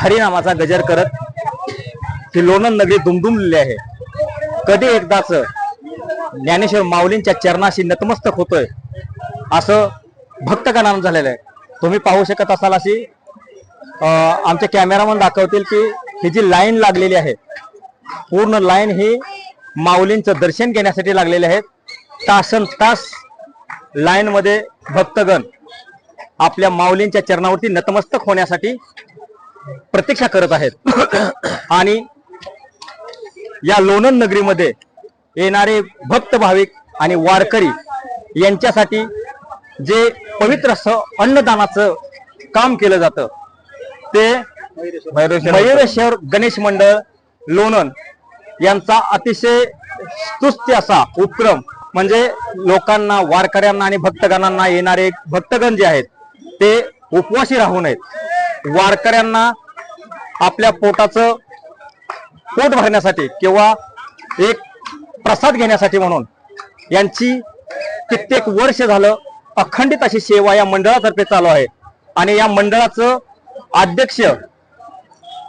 हरिनामाचा गजर करत ही लोणंद नगरी दुमदुमलेली आहे। कधी एकदाच ज्ञानेश्वर माऊलींच्या चरणाशी नतमस्तक होतोय असं भक्तगणांना झालेलं आहे। तुम्ही पाहू शकत असाल अशी आमचे कॅमेरामन दाखवतील की ही जी लाईन लागलेली आहे पूर्ण लाईन ही माऊलींचं दर्शन घेण्यासाठी लागलेले आहेत। तासन तास लाईन मध्ये भक्तगण आपल्या माऊलींच्या चरणावरती नतमस्तक होण्यासाठी प्रतीक्षा करत आहेत। आणि या लोणंद नगरीमध्ये येणारे भक्त भाविक आणि वारकरी यांच्यासाठी जे पवित्र असं अन्नदानाचं काम केलं जातं ते मयुरेश्वर गणेश मंडळ लोणंद यांचा अतिशय स्तुत्य असा उपक्रम म्हणजे लोकांना, वारकऱ्यांना आणि भक्तगणांना येणारे भक्तगण जे आहेत ते उपवासी राहू नयेत। वारकऱ्यांना आपल्या पोटाचं पोट भरण्यासाठी किंवा एक प्रसाद घेण्यासाठी म्हणून यांची कित्येक वर्ष झालं अखंडित अशी सेवा या मंडळातर्फे चालू आहे। आणि या मंडळाचं अध्यक्ष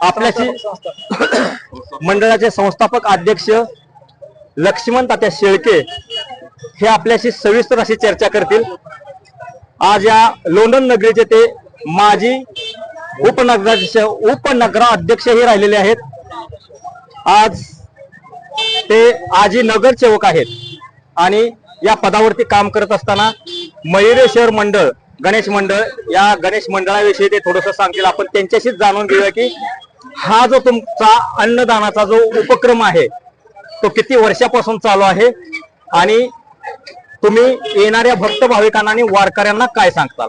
आपल्याशी मंडळाचे संस्थापक अध्यक्ष लक्ष्मण तात्या शेळके हे आपल्याशी सविस्तर अशी चर्चा करतील। आज या लोणंद नगरीचे ते माजी उपनगराध्यक्ष हे राहिलेले आहेत। आज ते आजी नगरसेवक आहेत आणि या पदावरती काम करत असताना मयुरेश्वर मंडळ गणेश मंडळ या गणेश मंडळाविषयी ते थोडंसं सांगतील। आपण त्यांच्याशीच जाणून घेऊया की हा जो तुमचा अन्नदानाचा जो उपक्रम आहे तो किती वर्षापासून चालू आहे आणि तुम्ही येणाऱ्या भक्त भाविकांना आणि वारकऱ्यांना काय सांगताल?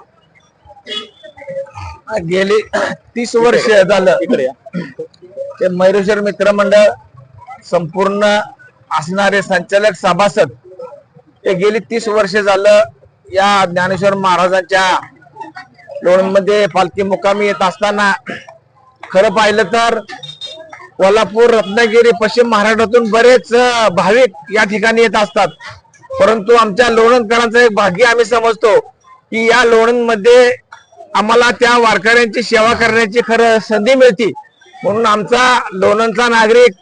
गेली 30 वर्ष झालं इकडे ते मयुरेश्वर मित्र मंडळ संपूर्ण असणारे संचालक सभासद ते गेली 30 वर्ष झालं या ज्ञानेश्वर महाराजांच्या लोणंदमध्ये पालखी मुक्कामी येत असताना खरं पाहिलं तर कोल्हापूर, रत्नागिरी, पश्चिम महाराष्ट्रातून बरेच भाविक या ठिकाणी येत असतात। परंतु आमच्या लोणंदकरांचं एक भाग्य आम्ही समजतो की या लोणंदमध्ये आम्हाला त्या वारकऱ्यांची सेवा करण्याची खरं संधी मिळते। म्हणून आमचा लोणंदचा नागरिक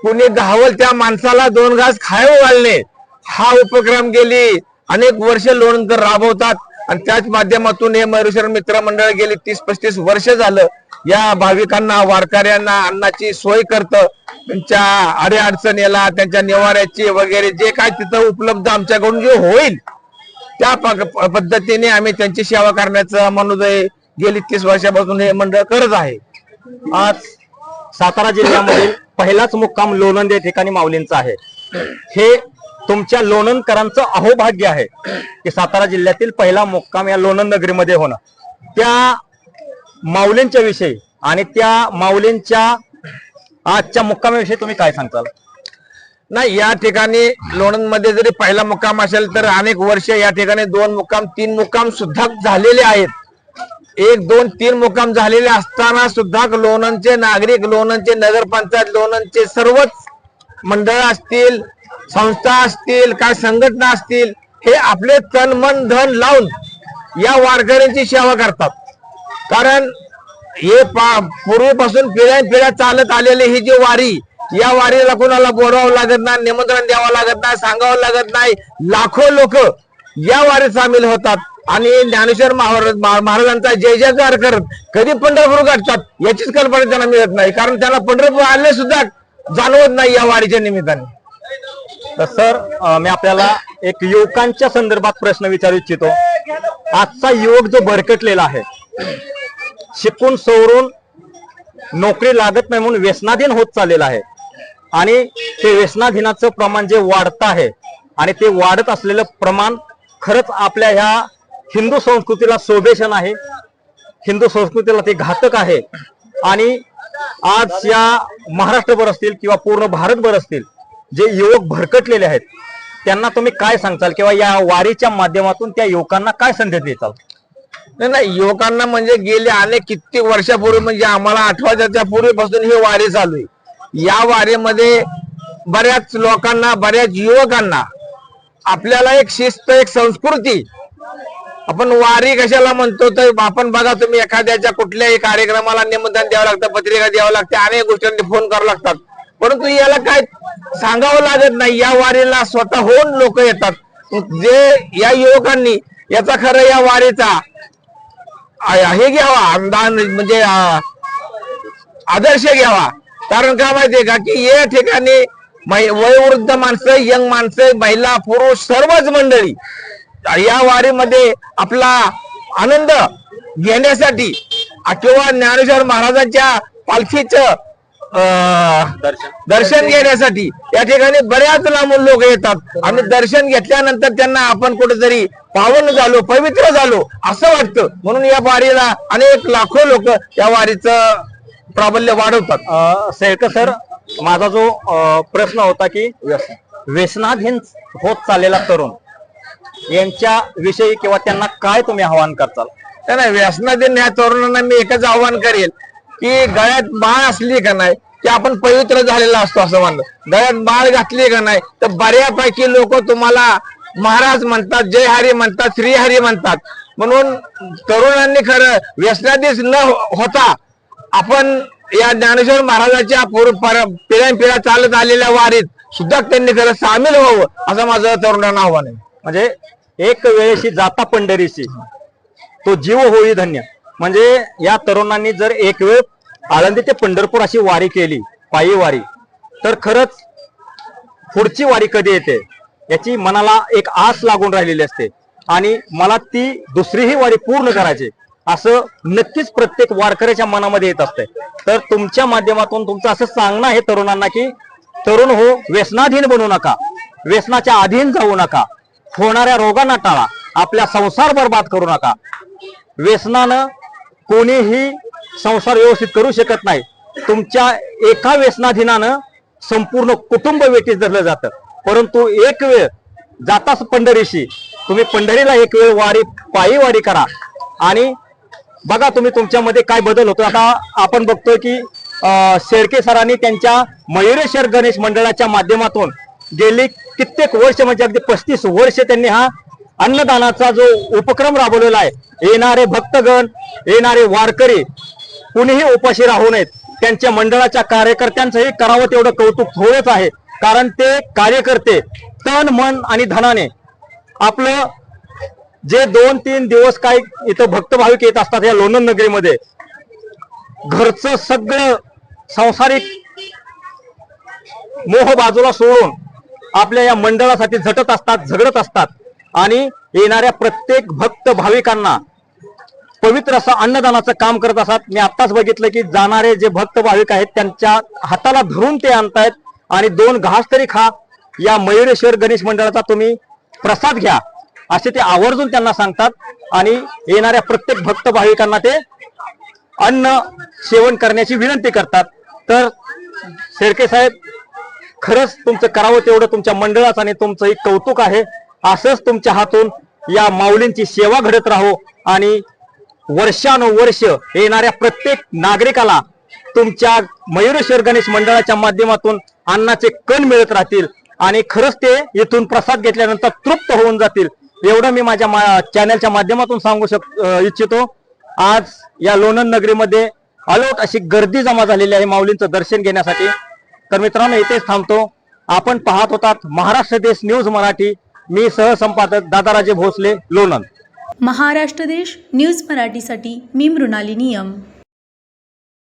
कुणी धावल त्या माणसाला 2 घास खाऊ घालणे हा उपक्रम गेली अनेक वर्ष लोणंदकर राबवतात आणि त्याच माध्यमातून हे मयुरेश्वर मित्र मंडळ गेली 30-35 वर्ष झालं या भाविकांना, वारकऱ्यांना अन्नाची सोय करतं। त्यांच्या अडचणीला, त्यांच्या निवाऱ्याची वगैरे जे काय तिथं उपलब्ध आमच्याकडून जे होईल त्या पद्धतीने आम्ही त्यांची सेवा करण्याचं मनोदय गेली 30 वर्षापासून हे मंडळ करत आहे। आज सातारा जिल्ह्यामध्ये पहिलाच मुक्काम लोणंद या ठिकाणी माऊलींचा आहे। हे तुमच्या लोणंदकरांचं अहोभाग्य आहे की सातारा जिल्ह्यातील पहिला मुक्काम या लोणंद नगरीमध्ये होणं। त्या माऊलींच्या विषयी आणि त्या माऊलींच्या आजच्या मुक्कामाविषयी तुम्ही काय सांगताल? नाही, या ठिकाणी लोणंद मध्ये जरी पहिला मुक्काम असेल तर अनेक वर्ष या ठिकाणी 2 मुक्काम 3 मुक्काम सुद्धा झालेले आहेत। 1, 2, 3 मुक्काम झालेले असताना सुद्धा लोणंदचे नागरिक, लोणंदचे नगरपंचायत, लोणंदचे सर्वच मंडळ असतील, संस्था असतील, काय संघटना असतील हे आपले तन मन धन लावून या वारकऱ्यांची सेवा करतात। कारण हे पूर्वीपासून पिढ्या चालत आलेली ही जी वारी, या वारीला कोणाला बोलवावं लागत नाही, निमंत्रण द्यावं लागत नाही, सांगावं लागत नाही। लाखो लोक या वारीत सामील होतात आणि ज्ञानेश्वर महाराजांचा जय जयकार करत कधी पंढरपूर गाठतात याचीच कल्पना त्यांना मिळत नाही। कारण त्यांना पंढरपूर आले सुद्धा जाणवत नाही या वारीच्या निमित्ताने। तर सर, मी आपल्याला एक युवकांच्या संदर्भात प्रश्न विचारू इच्छितो। आजचा युवक जो भरकटलेला आहे, शिकून सवरून नोकरी लागत नाही म्हणून व्यसनाधीन होत चाललेला आहे आणि ते व्यसनाधीनाचं प्रमाण जे वाढत आहे आणि ते वाढत असलेलं प्रमाण खरंच आपल्या ह्या हिंदू संस्कृतीला शोभेशन आहे, हिंदू संस्कृतीला ते घातक आहे। आणि आज या महाराष्ट्रभर असतील किंवा पूर्ण भारतभर असतील जे युवक भरकटलेले आहेत त्यांना तुम्ही काय सांगताल किंवा या वारीच्या माध्यमातून त्या युवकांना काय संदेश देताल? नाही, युवकांना म्हणजे गेले अनेक कित्येक वर्षापूर्वी म्हणजे आम्हाला आठवड्याच्या पूर्वीपासून ही वारी चालू आहे। या वारीमध्ये बऱ्याच लोकांना, बऱ्याच युवकांना आपल्याला एक शिस्त, एक संस्कृती आपण वारी कशाला म्हणतो तर आपण बघा, तुम्ही एखाद्याच्या कुठल्याही कार्यक्रमाला निमंत्रण द्यावं लागतं, पत्रिका द्यावं लागते, अनेक गोष्टींनी फोन करावं लागतात, परंतु याला काय सांगावं लागत नाही. या वारीला स्वतःहून लोक येतात. जे या युवकांनी याचा खरं या वारीचा हे घ्यावा, अंदाज म्हणजे आदर्श घ्यावा. कारण काय माहितीये का की या ठिकाणी वयोवृद्ध माणसं, यंग माणसं, महिला, पुरुष सर्वच मंडळी या वारीमध्ये आपला आनंद घेण्यासाठी किंवा ज्ञानेश्वर महाराजांच्या पालखीचं दर्शन घेण्यासाठी या ठिकाणी बऱ्याच लांबून लोक येतात आणि दर्शन घेतल्यानंतर त्यांना आपण कुठेतरी पावन झालो, पवित्र झालो असं वाटतं. म्हणून या वारीला अनेक लाखो लोक या वारीचं प्राबल्य वाढवतात. शेळके सर, माझा जो प्रश्न होता की व्यसनाधीन होत चाललेला तरुण यांच्या विषयी किंवा त्यांना काय तुम्ही आवाहन करताल? नाही, व्यसनाधीन या तरुणांना मी एकच आव्हान करेल की गळ्यात माळ असली का नाही की आपण पवित्र झालेला असतो असं म्हणलं. गळ्यात माळ घातली का नाही तर बऱ्यापैकी लोक तुम्हाला महाराज म्हणतात, जय हरी म्हणतात, श्री हरी म्हणतात. म्हणून तरुणांनी खरं व्यसनाधीन न होता आपण या ज्ञानेश्वर महाराजांच्या पिढ्यानपिढ्या चालत आलेल्या वारीत सुद्धा त्यांनी खरं सामील व्हावं असं माझं तरुणांना आव्हान आहे. म्हणजे एक वेळेशी जाता पंढरीशी तो जीव होई धन्य. म्हणजे या तरुणांनी जर एक वेळ आळंदी ते पंढरपूर अशी वारी केली, पायी वारी, तर खरंच पुढची वारी कधी येते याची मनाला एक आस लागून राहिलेली असते आणि मला ती दुसरीही वारी पूर्ण करायची असं नक्कीच प्रत्येक वारकऱ्याच्या मनामध्ये येत असते. तर तुमच्या माध्यमातून तुमचं असं सांगणं आहे तरुणांना की तरुण हो, व्यसनाधीन बनू नका, व्यसनाच्या अधीन जाऊ नका, होणाऱ्या रोगांना टाळा, आपला संसार बर्बाद करू नका. व्यसनानं कोणीही संसार व्यवस्थित करू शकत नाही. तुमच्या एका व्यसनाधीनानं संपूर्ण कुटुंब वेठीस धरलं जातं. परंतु एक वेळ जाताच पंढरीशी, तुम्ही पंढरीला एक वेळ वारी, पायी वारी करा आणि बघा तुम्ही तुमच्यामध्ये काय बदल होतो. आता आपण बघतोय की शेळके सरांनी त्यांच्या मयुरेश्वर गणेश मंडळाच्या माध्यमातून गेली कित्येक वर्ष, म्हणजे अगदी 35 वर्ष त्यांनी हा अन्नदानाचा जो उपक्रम राबवलेला आहे. येणारे भक्तगण, येणारे वारकरी कुणीही उपाशी राहू नयेत. त्यांच्या मंडळाच्या कार्यकर्त्यांचंही करावं तेवढं कौतुक थोडंच आहे, कारण ते कार्यकर्ते तन, मन आणि धनाने आपलं जे 2-3 दिवस काय इथं भक्त भाविक येत असतात या लोणंद नगरीमध्ये, घरचं सगळं सांसारिक मोह बाजूला सोडून आपल्या या मंडळासाठी झटत असतात, झगडत असतात आणि येणाऱ्या प्रत्येक भक्त भाविकांना पवित्र असं अन्नदानाचं काम करत असतात. मी आत्ताच बघितलं की जाणारे जे भक्त भाविक आहेत त्यांच्या हाताला धरून ते आणतायत आणि 2 घास तरी खा, या मयुरेश्वर गणेश मंडळाचा तुम्ही प्रसाद घ्या असे ते आवर्जून त्यांना सांगतात आणि येणाऱ्या प्रत्येक भक्त भाविकांना ते अन्न सेवन करण्याची विनंती करतात. तर शेळके साहेब, खरंच तुमचं करावं तेवढं तुमच्या मंडळाचं आणि तुमचं एक कौतुक आहे. असंच तुमच्या हातून या माऊलींची सेवा घडत राहो आणि वर्षानुवर्ष येणाऱ्या प्रत्येक नागरिकाला तुमच्या मयुरेश्वर गणेश मंडळाच्या माध्यमातून अन्नाचे कण मिळत राहतील आणि खरंच ते इथून प्रसाद घेतल्यानंतर तृप्त होऊन जातील. एवढं मी माझ्या चॅनलच्या माध्यमातून सांगू इच्छितो. आज या लोणंद नगरीमध्ये अलोट अशी गर्दी जमा झालेली आहे माऊलींचं दर्शन घेण्यासाठी. तर मित्रांनो, इथेच थांबतो. आपण पाहत होतात महाराष्ट्र देश न्यूज मराठी. मी सहसंपादक दादाराजे भोसले, लोणंद. महाराष्ट्र देश न्यूज मराठीसाठी मी मृणाली नियम.